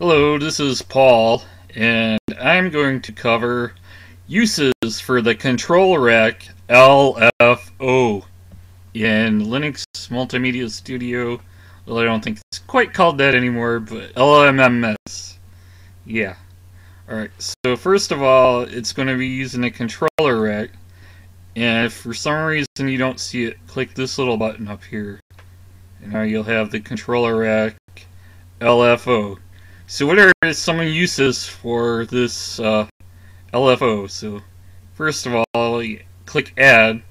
Hello, this is Paul, and I'm going to cover uses for the control rack LFO in Linux Multimedia Studio. Well, I don't think it's quite called that anymore, but LMMS. Yeah. Alright, so first of all, it's going to be using a controller rack, and if for some reason you don't see it, click this little button up here, and now you'll have the controller rack LFO. So what are some uses for this LFO? So first of all, you click Add,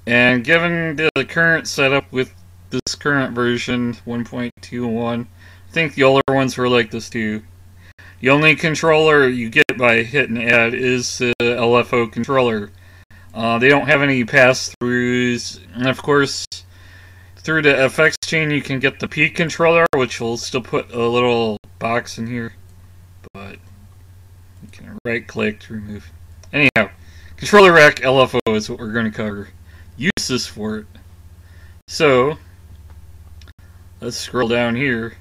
and given the current setup with this current version 1.21, I think the older ones were like this too. The only controller you get by hitting Add is the LFO controller. They don't have any pass-throughs, and of course, through the effects chain you can get the P controller, which will still put a little box in here, but you can right click to remove. Anyhow, controller rack LFO is what we're going to cover. Uses for it. So let's scroll down here.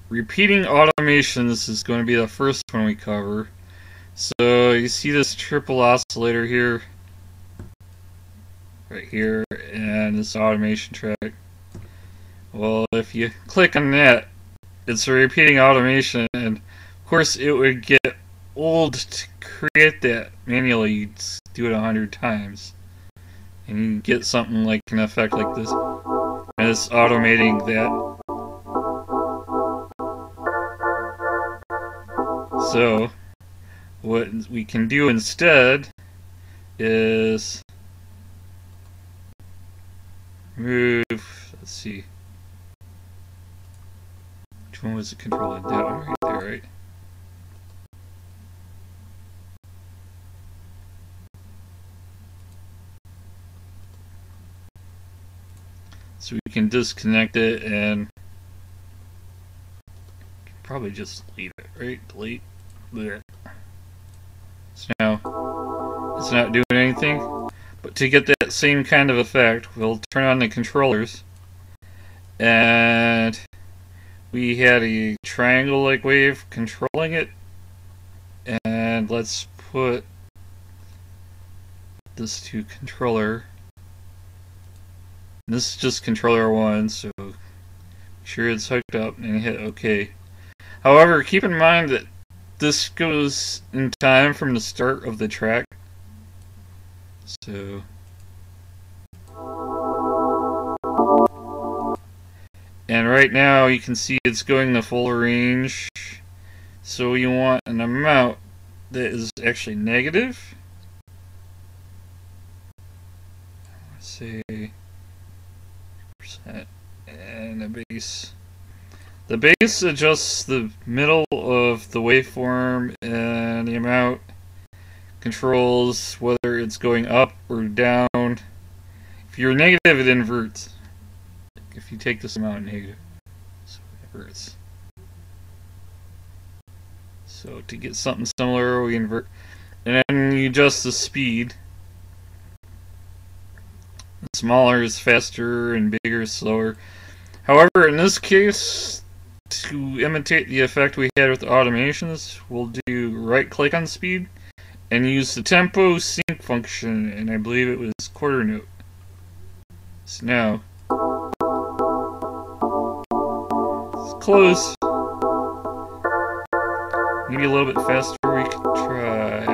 Repeating automations is going to be the first one we cover. So you see this triple oscillator here, right here, and this automation track. Well, if you click on that, it's a repeating automation, and of course it would get old to create that manually. You'd do it 100 times, and you get something like an effect like this, and it's automating that. So what we can do instead is move, let's see, which one was the controller? That one right there, right? So we can disconnect it and probably just delete it, right? Delete. There. So now it's not doing anything. But to get that same kind of effect, we'll turn on the controllers, and we had a triangle-like wave controlling it, and let's put this to controller. And this is just controller 1, so make sure it's hooked up and hit OK. However, keep in mind that this goes in time from the start of the track. So and right now you can see it's going the full range, so you want an amount that is actually negative. Let's say percent, and the base. The base adjusts the middle of the waveform, and the amount controls whether it's going up or down. If you're negative, it inverts. If you take this amount negative, so it inverts. So to get something similar, we invert, and then you adjust the speed. Smaller is faster, and bigger is slower. However, in this case, to imitate the effect we had with the automations, we'll do right-click on speed and use the tempo sync function, and I believe it was quarter note. So now, it's close. Maybe a little bit faster we could try.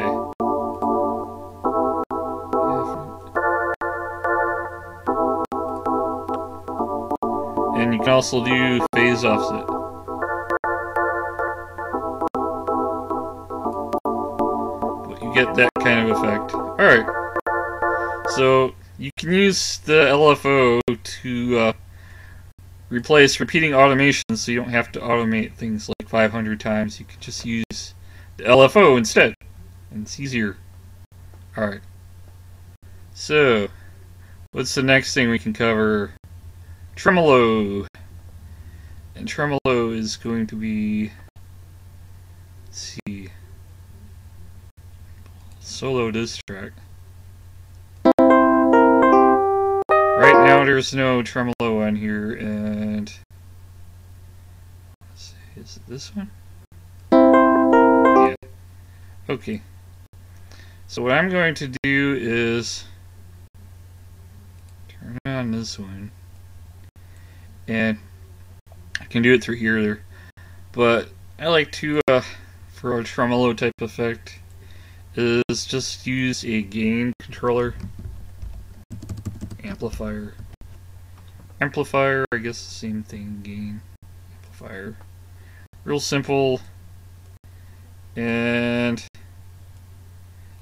And you can also do phase offset. But you get that kind of effect. Alright. So you can use the LFO to replace repeating automations, so you don't have to automate things like 500 times. You can just use the LFO instead, and it's easier. Alright. So, what's the next thing we can cover? Tremelo. And tremelo is going to be, let's see, solo disc track. Right now there's no tremolo on here, and let's see, is it this one? Okay. So what I'm going to do is turn on this one, and I can do it through here, but I like to, for a tremolo type effect, is just use a gain controller, amplifier, I guess the same thing, gain, amplifier, real simple, and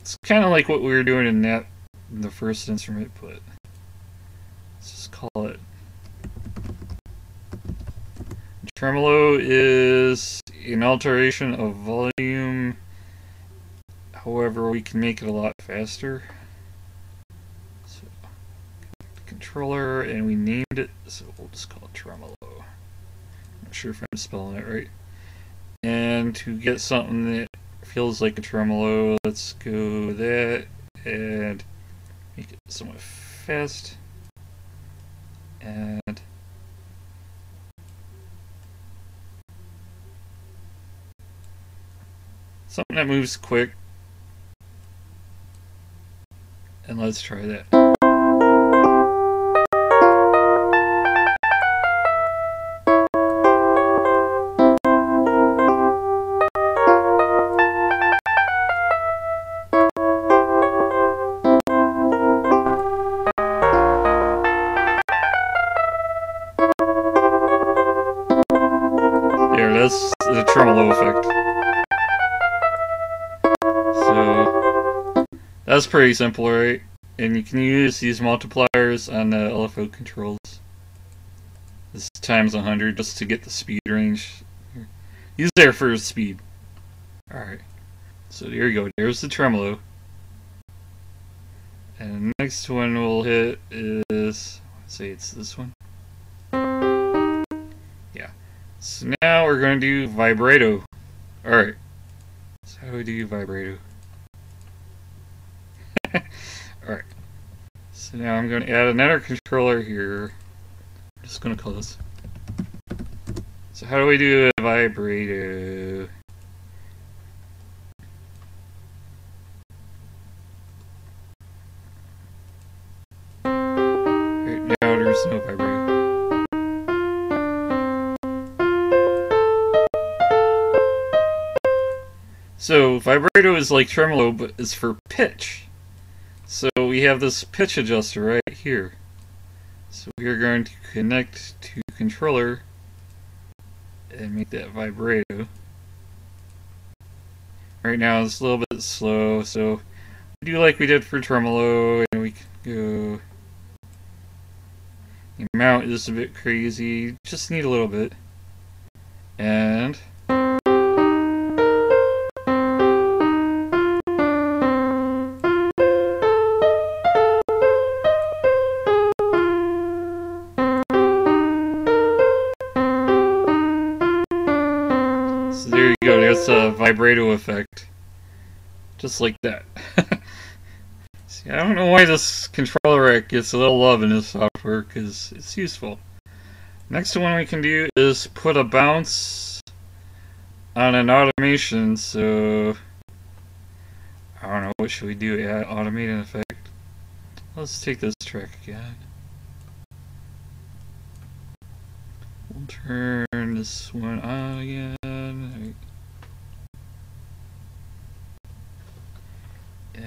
it's kind of like what we were doing in the first instrument, but let's just call it. Tremolo is an alteration of volume, however we can make it a lot faster. So, controller, and we named it, so we'll just call it Tremolo. Not sure if I'm spelling it right. And to get something that feels like a tremolo, let's go with that and make it somewhat fast. And something that moves quick. And let's try that. There, that's the tremolo effect. So that's pretty simple, right? And you can use these multipliers on the LFO controls. This times 100 just to get the speed range. Use there for speed. Alright. So there you go. There's the tremolo. And the next one we'll hit is, say it's this one. Yeah. So now we're going to do vibrato. Alright. So how do we do vibrato? Alright. So now I'm going to add another controller here. I'm just going to call this. So how do we do a vibrato? Right now there's no vibrato. So vibrato is like tremolo, but it's for pitch. So we have this pitch adjuster right here. So we are going to connect to controller and make that vibrato. Right now it's a little bit slow, so we do like we did for tremolo, and we can go. The amount is a bit crazy, just need a little bit. And so there you go, that's a vibrato effect. Just like that. See, I don't know why this controller rack gets a little love in this software, because it's useful. Next one we can do is put a bounce on an automation, so I don't know, what should we do? Add automated effect. Let's take this track again. We'll turn this one on again.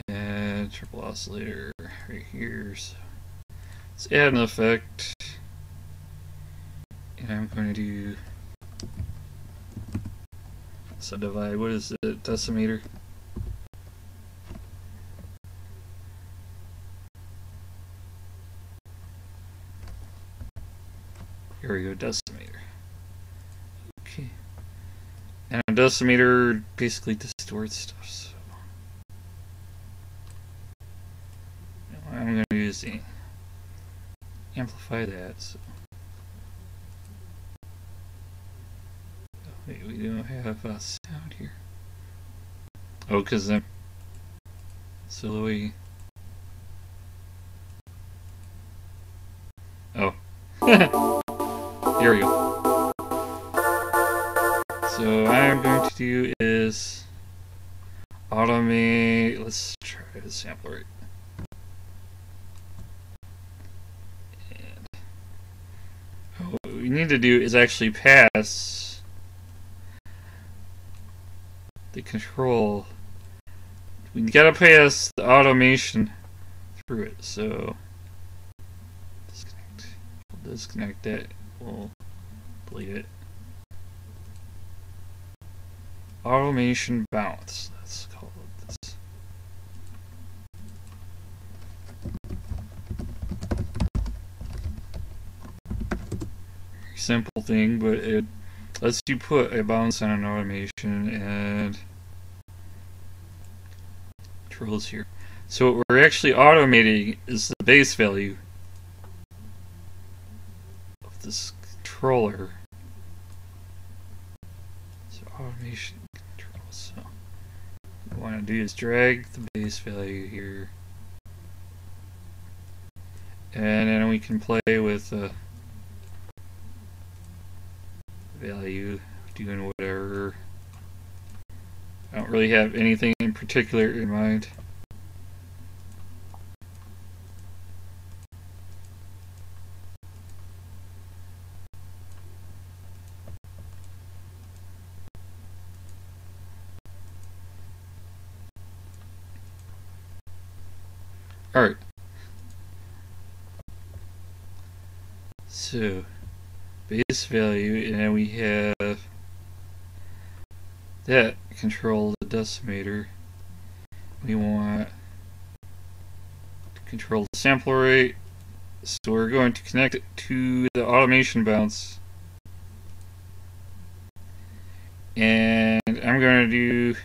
And triple oscillator right here. So let's add an effect. And I'm going to do subdivide. What is it? Decimator. Here we go, decimator. Okay. And a decimator basically distorts stuff, so I'm going to use the amplify that. So. Oh, wait, we don't have a sound here. Oh, because I'm silhouette. Oh. Here we go. So what I'm going to do is automate. Let's try the sample rate. And what we need to do is actually pass the control. We gotta pass the automation through it. So disconnect. We'll disconnect it. We'll delete it. Automation bounce. Let's call it this. Simple thing, but it lets you put a bounce on an automation and controls here. So what we're actually automating is the base value of this controller. So automation control. So what we want to do is drag the base value here, and then we can play with the value, doing whatever. I don't really have anything in particular in mind. Alright. So base value, and then we have that control the decimator. We want to control the sample rate, so we're going to connect it to the automation bounce, and I'm going to do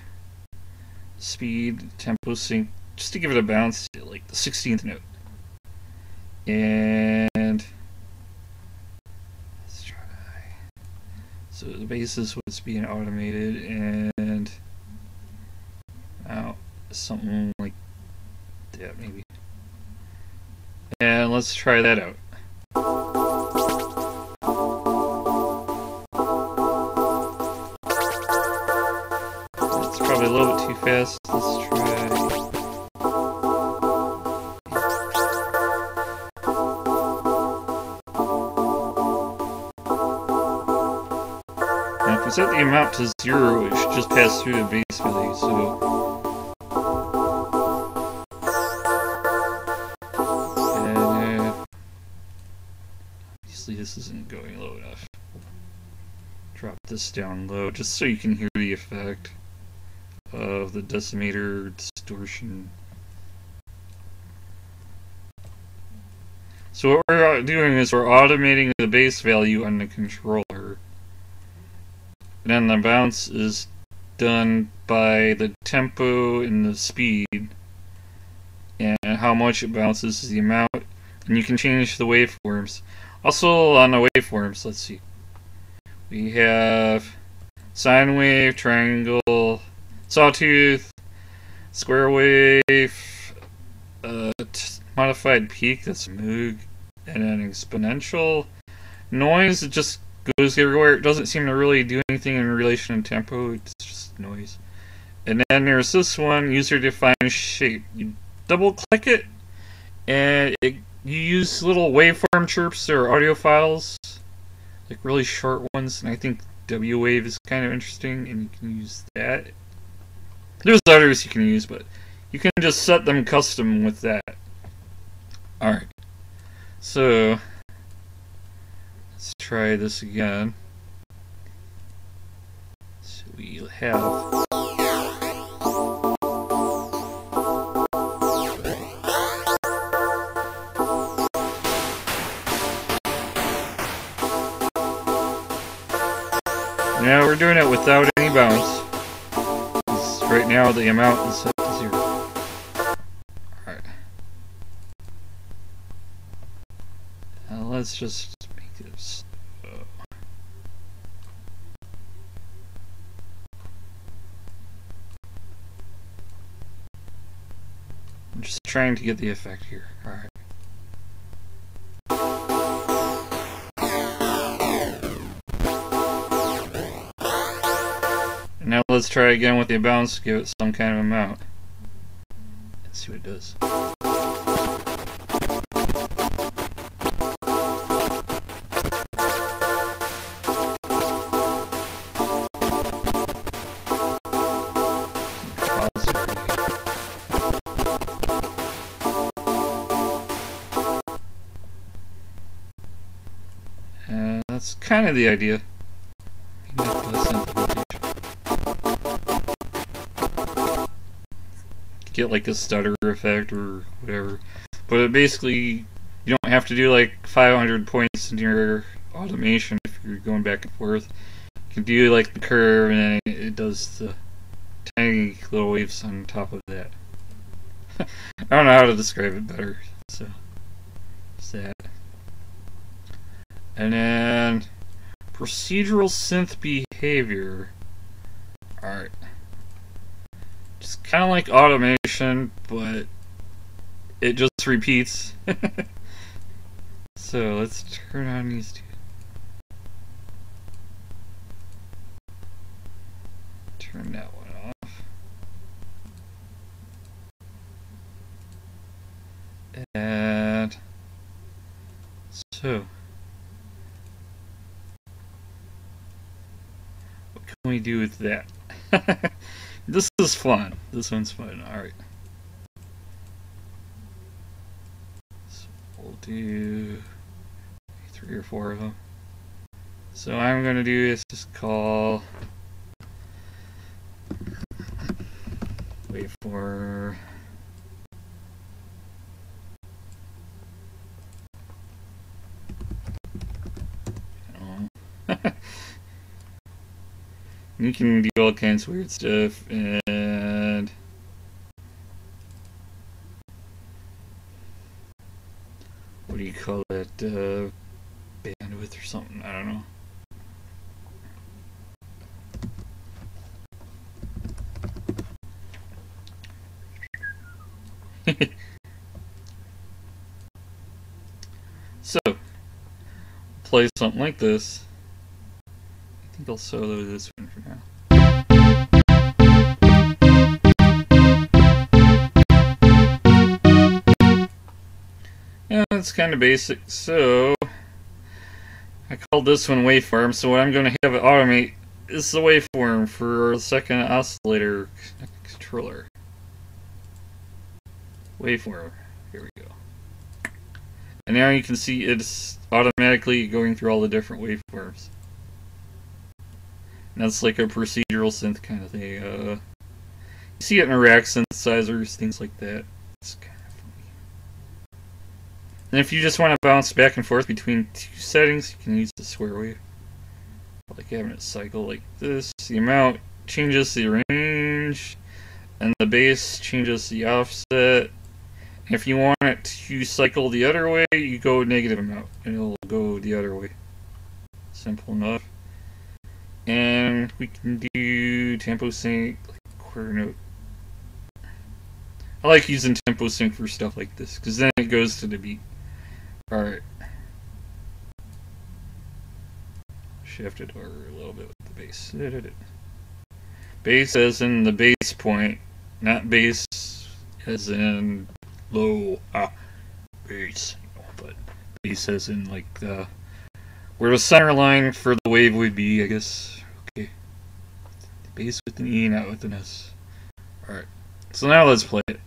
speed, tempo, sync, just to give it a bounce to like the 16th note. And so the bass is what's being automated, and something like that maybe. And let's try that out. That's probably a little bit too fast. Let's try. Now if we set the amount to 0, it should just pass through the base value, so obviously this isn't going low enough. Drop this down low just so you can hear the effect of the decimator distortion. So what we're doing is we're automating the base value on the controller, and then the bounce is done by the tempo and the speed, and how much it bounces is the amount, and you can change the waveforms. Also on the waveforms, let's see, we have sine wave, triangle, sawtooth, square wave, modified peak, that's Moog, and then exponential. Noise, it just goes everywhere. It doesn't seem to really do anything in relation to tempo, it's just noise. And then there's this one, user defined shape. You double click it, and you use little waveform chirps or audio files, like really short ones, and I think W wave is kind of interesting, and you can use that. There's others you can use, but you can just set them custom with that. Alright, so let's try this again. So we have now we're doing it without any bounce. Right now the amount is set to 0. Alright. Now let's just make this slow. I'm just trying to get the effect here. Alright. Now let's try again with the bounce, give it some kind of amount. Let's see what it does. That's kind of the idea. Get like a stutter effect or whatever, but it basically, you don't have to do like 500 points in your automation if you're going back and forth. You can do like the curve, and then it does the tiny little waves on top of that. I don't know how to describe it better, so it's that. And then procedural synth behavior. Alright. Just kind of like automation, but it just repeats. So let's turn on these two. Turn that one off. And so what can we do with that? This is fun. This one's fun. Alright. So we'll do 3 or 4 of them. So I'm going to do is just call waveform. You can do all kinds of weird stuff, and what do you call it? Bandwidth or something? I don't know. So, play something like this. I think I'll solo this one for now. Yeah, it's kind of basic. So I called this one waveform. So what I'm going to have it automate is the waveform for a second oscillator controller. Waveform. Here we go. And now you can see it's automatically going through all the different waveforms. And that's like a procedural synth kind of thing. You see it in rack synthesizers, things like that. It's kind of funny. And if you just want to bounce back and forth between 2 settings, you can use the square wave. Like having it cycle like this. The amount changes the range, and the bass changes the offset. And if you want it to cycle the other way, you go negative amount, and it'll go the other way. Simple enough. And we can do tempo sync, like quarter note. I like using tempo sync for stuff like this, because then it goes to the beat. Alright. Shift it over a little bit with the bass. Bass as in the bass point, not bass as in low bass, but bass as in like the where the center line for the wave would be, I guess. Okay. Bass with an E, not with an S. Alright. So now let's play it.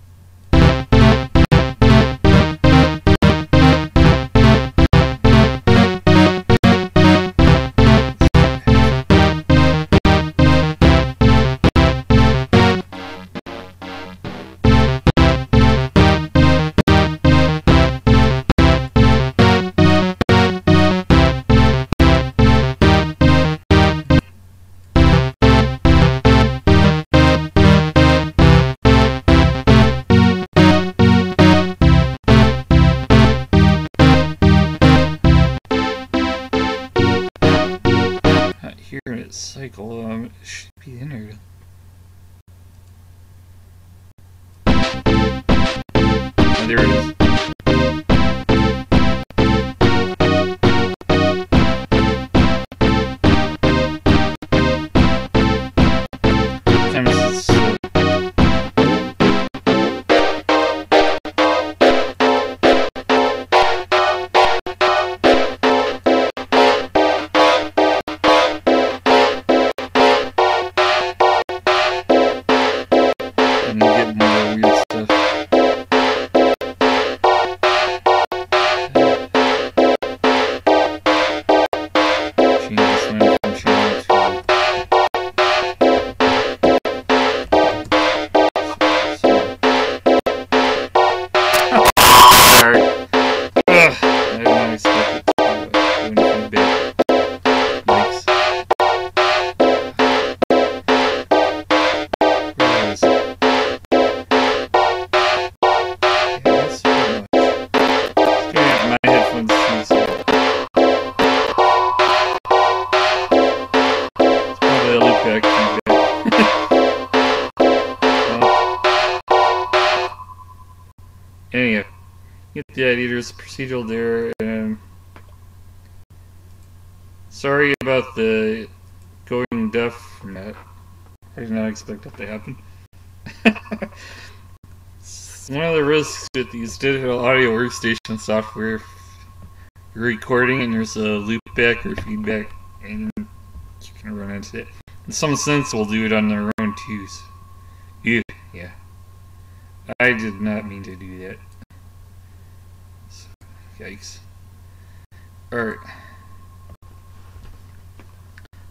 Hearing it cycle, it should be in there. Oh, there it is. loopback feedback. Anyhow, get the idea. There's procedural there, and sorry about the going deaf from that. I did not expect that to happen. One of the risks with these digital audio workstation software, you're recording and there's a loopback or feedback, and you can run into it. And some synths will do it on their own too. So, yeah. I did not mean to do that. So, yikes. Alright.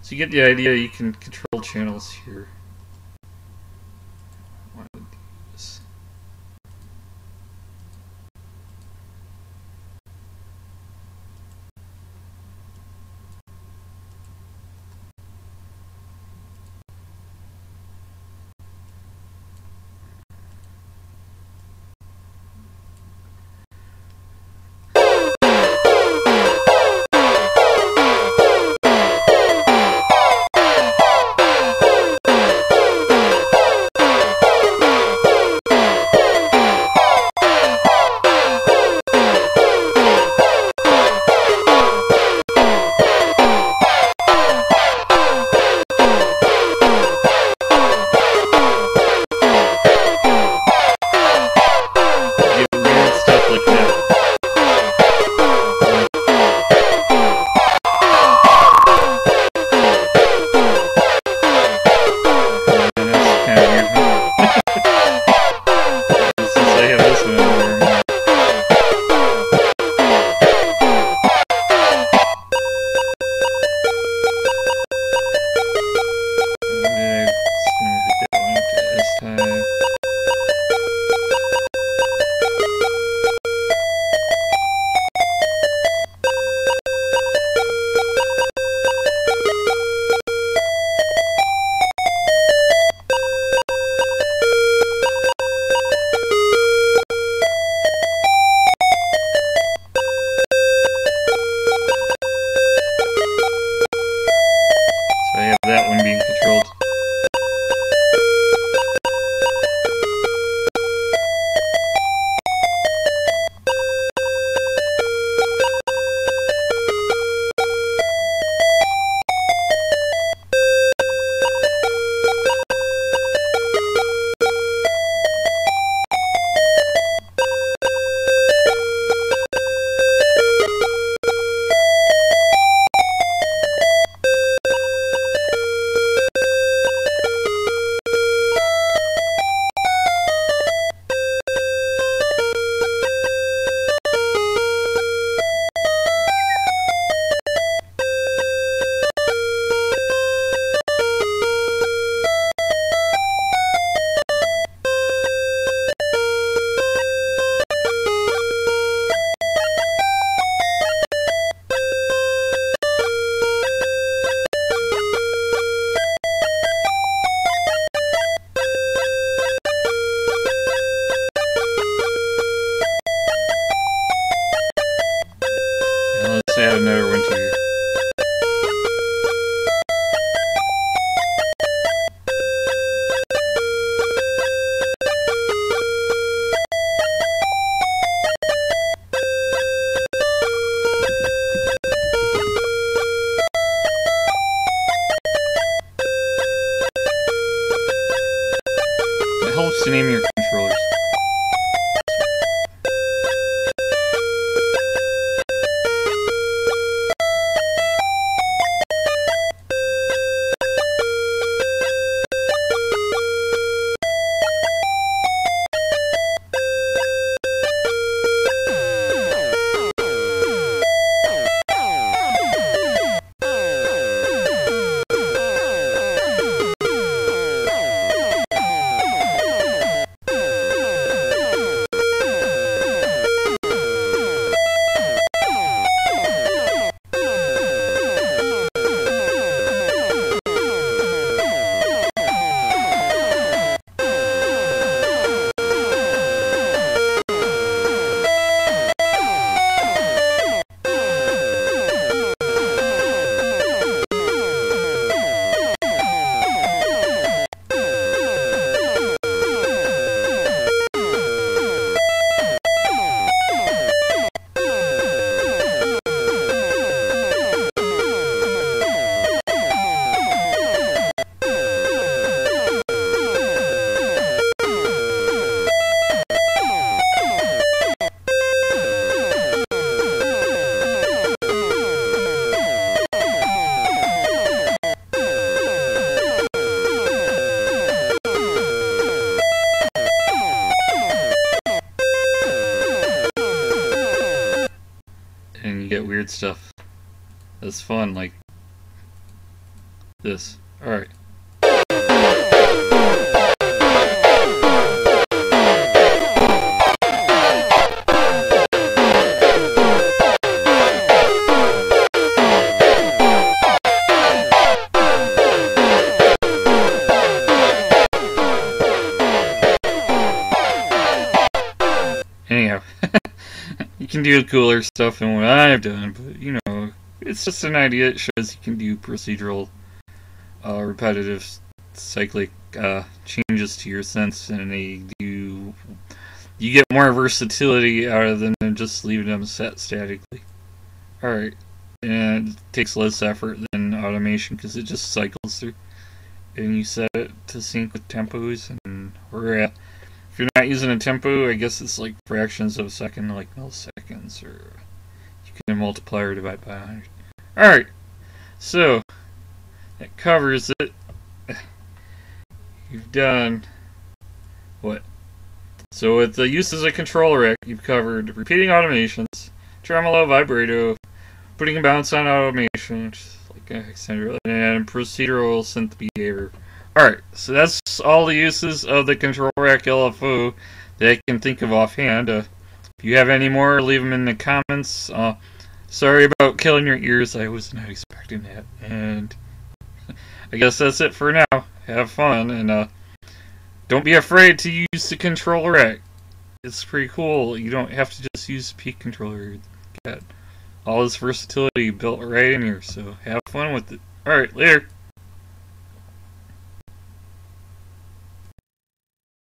So you get the idea, you can control channels here. I want to do this. That one being controlled. Add another one to you. It helps to name your controllers. weird stuff. That's fun, like this. Alright. Anyhow, you can do cooler stuff than what I've done, but you know, it's just an idea. It shows you can do procedural, repetitive, cyclic changes to your synths, and you get more versatility out of them than just leaving them set statically. Alright, and it takes less effort than automation because it just cycles through, and you set it to sync with tempos, and if you're not using a tempo, I guess it's like fractions of a second, like milliseconds, or you can multiply or divide by 100. Alright, so that covers it. You've done what? So with the uses of control rack, you've covered repeating automations, tremolo, vibrato, putting a bounce on automation, like an extender, and procedural synth behavior. Alright, so that's all the uses of the control rack LFO that I can think of offhand. If you have any more, leave them in the comments. Sorry about killing your ears, I was not expecting that. And I guess that's it for now. Have fun, and don't be afraid to use the control rack. It's pretty cool. You don't have to just use peak controller. You got all this versatility built right in here, so have fun with it. Alright, later.